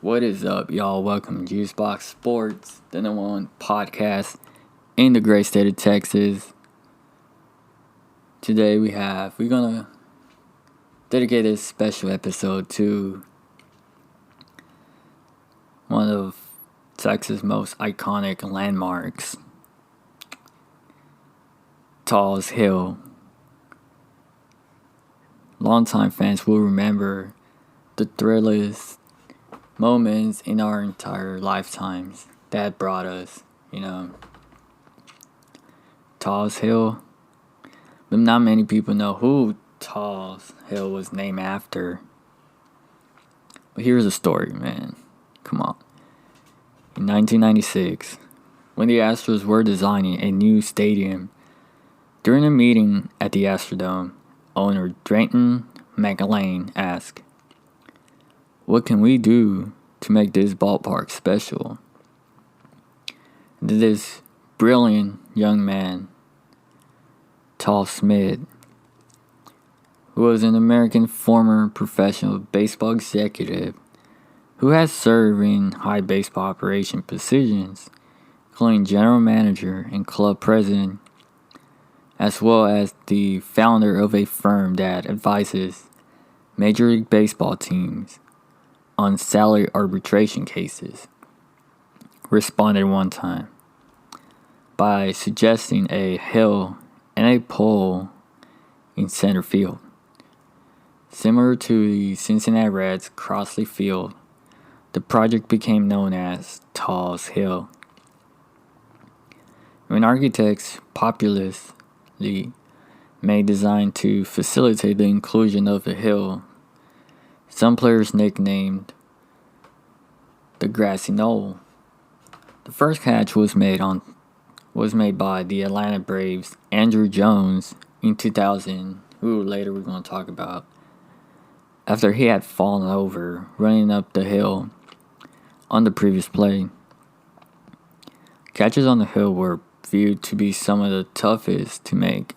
What is up, y'all? Welcome to Juicebox Sports, the number one podcast in the great state of Texas. Today we're gonna dedicate this special episode to one of Texas' most iconic landmarks, Tal's Hill. Longtime fans will remember the thrillers moments in our entire lifetimes that brought us, Tal's Hill. But not many people know who Tal's Hill was named after. But here's the story, man. Come on. In 1996, when the Astros were designing a new stadium, during a meeting at the Astrodome, owner Drayton McLane asked, "What can we do to make this ballpark special?" This brilliant young man, Tal Smith, who was an American former professional baseball executive who has served in high baseball operation positions, including general manager and club president, as well as the founder of a firm that advises Major League Baseball teams on salary arbitration cases, responded one time by suggesting a hill and a pole in center field, similar to the Cincinnati Reds Crosley Field. The project became known as Tal's Hill. When architects Populous made design to facilitate the inclusion of the hill, some players nicknamed the Grassy Knoll. The first catch was made by the Atlanta Braves' Andrew Jones in 2000, who later we're going to talk about, after he had fallen over running up the hill on the previous play. Catches on the hill were viewed to be some of the toughest to make,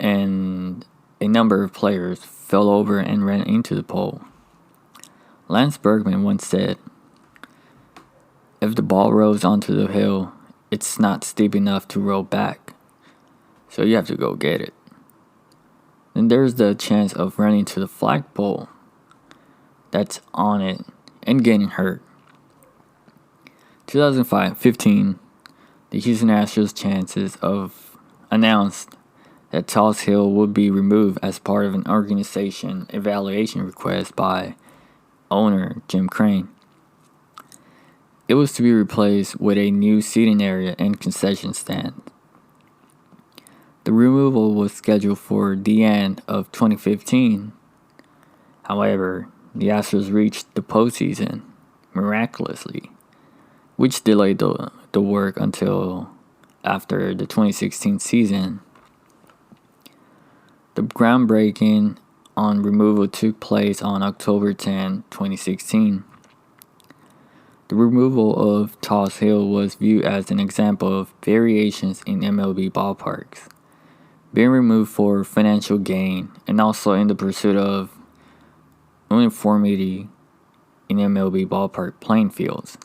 and a number of players fell over and ran into the pole. Lance Bergman once said, "If the ball rolls onto the hill, it's not steep enough to roll back, so you have to go get it. Then there's the chance of running to the flagpole that's on it and getting hurt." 2015, the Houston Astros chances of announced that Tal's Hill would be removed as part of an organization evaluation request by owner Jim Crane. It was to be replaced with a new seating area and concession stand. The removal was scheduled for the end of 2015. However, the Astros reached the postseason miraculously, which delayed the work until after the 2016 season. The groundbreaking on removal took place on October 10, 2016. The removal of Tal's Hill was viewed as an example of variations in MLB ballparks being removed for financial gain and also in the pursuit of uniformity in MLB ballpark playing fields.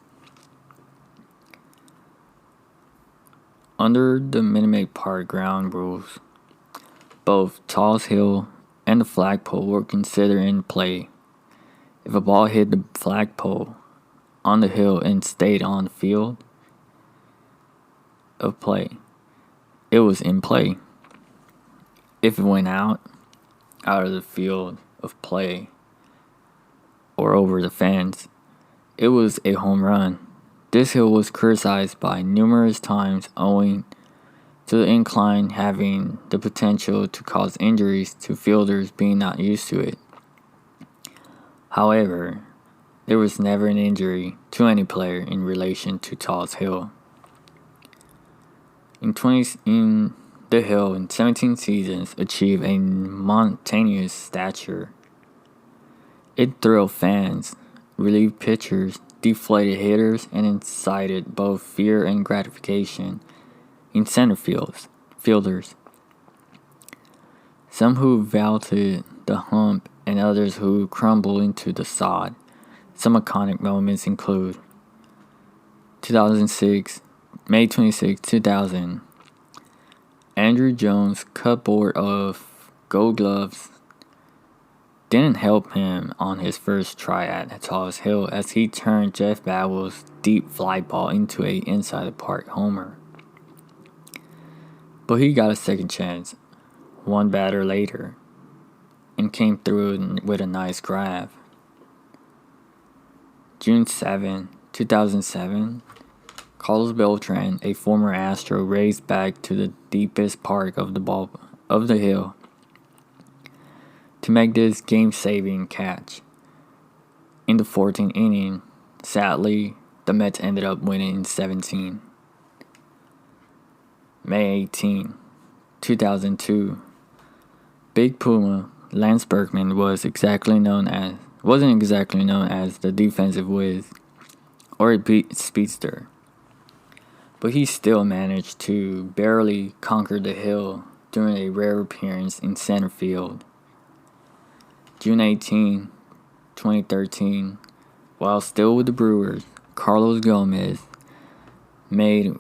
Under the Minute Maid Park ground rules, both Tal's Hill and the flagpole were considered in play. If a ball hit the flagpole on the hill and stayed on the field of play, it was in play. If it went out of the field of play or over the fence, it was a home run. This hill was criticized by numerous times owing to the incline having the potential to cause injuries to fielders being not used to it. However, there was never an injury to any player in relation to Tal's Hill. In the hill in 17 seasons achieved a mountainous stature. It thrilled fans, relieved pitchers, deflated hitters, and incited both fear and gratification in center fielders. Some who vaulted the hump and others who crumbled into the sod Some iconic moments include 2006, May 26, 2000. Andrew Jones' cupboard of Gold Gloves didn't help him on his first try at Tallest Hill as he turned Jeff Bagwell's deep fly ball into a inside the park homer. But he got a second chance, one batter later, and came through with a nice grab. June 7, 2007, Carlos Beltran, a former Astro, raced back to the deepest part of the hill to make this game-saving catch. In the 14th inning, sadly, the Mets ended up winning in 17. May 18, 2002, Big Puma Lance Berkman wasn't exactly known as the defensive whiz or a speedster, but he still managed to barely conquer the hill during a rare appearance in center field. June 18, 2013, while still with the Brewers, Carlos Gomez made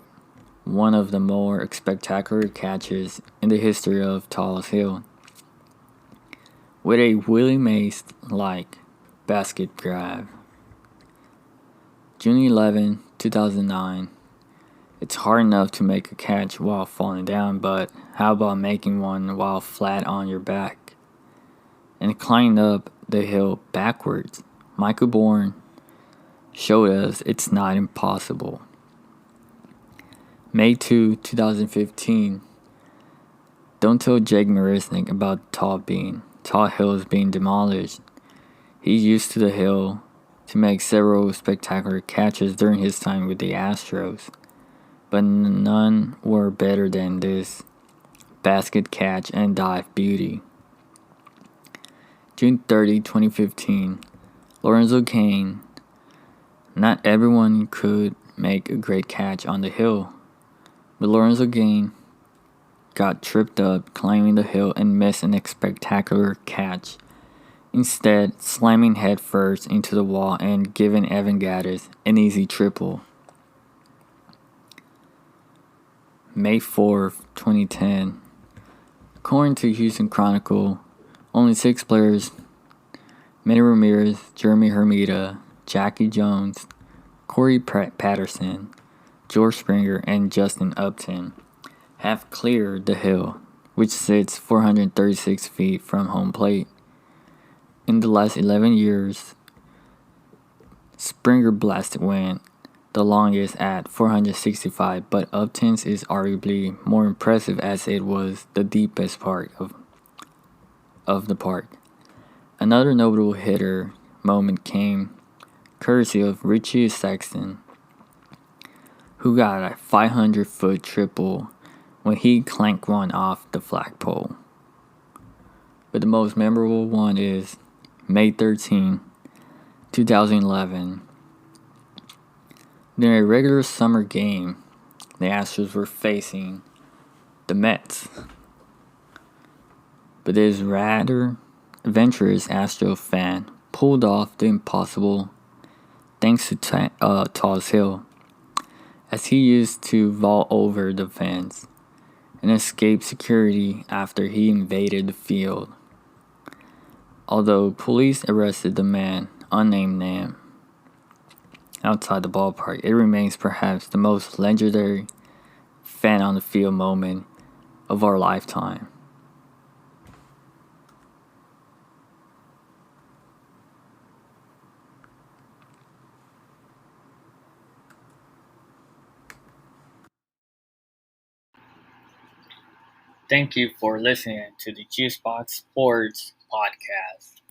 one of the more spectacular catches in the history of Tallest Hill with a Willie Mays-like basket grab. June 11, 2009. It's hard enough to make a catch while falling down, but how about making one while flat on your back and climbing up the hill backwards? Michael Bourne showed us it's not impossible. May 2, 2015. Don't tell Jake Marisnik about Tall Hills being demolished. He's used to the hill to make several spectacular catches during his time with the Astros, but none were better than this basket catch and dive beauty. June 30, 2015. Lorenzo Cain. Not everyone could make a great catch on the hill, but Lorenzo Cain got tripped up climbing the hill and missed a spectacular catch, instead slamming headfirst into the wall and giving Evan Gattis an easy triple. May 4th, 2010. According to Houston Chronicle, only 6 players, Manny Ramirez, Jeremy Hermida, Jackie Jones, Corey Patterson, George Springer, and Justin Upton, have cleared the hill, which sits 436 feet from home plate. In the last 11 years, Springer blasted went the longest at 465, but Upton's is arguably more impressive as it was the deepest part of the park. Another notable hitter moment came courtesy of Richie Sexton, who got a 500-foot triple when he clanked one off the flagpole. But the most memorable one is May 13, 2011. During a regular summer game, the Astros were facing the Mets. But this rather adventurous Astro fan pulled off the impossible thanks to Tallest Hill, as he used to vault over the fence and escape security after he invaded the field. Although police arrested the man, unnamed name, outside the ballpark, it remains perhaps the most legendary fan on the field moment of our lifetime. Thank you for listening to the Juicebox Sports Podcast.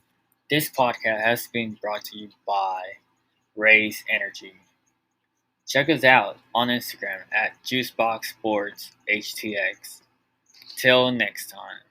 This podcast has been brought to you by Raise Energy. Check us out on Instagram at JuiceboxSportsHTX. Till next time.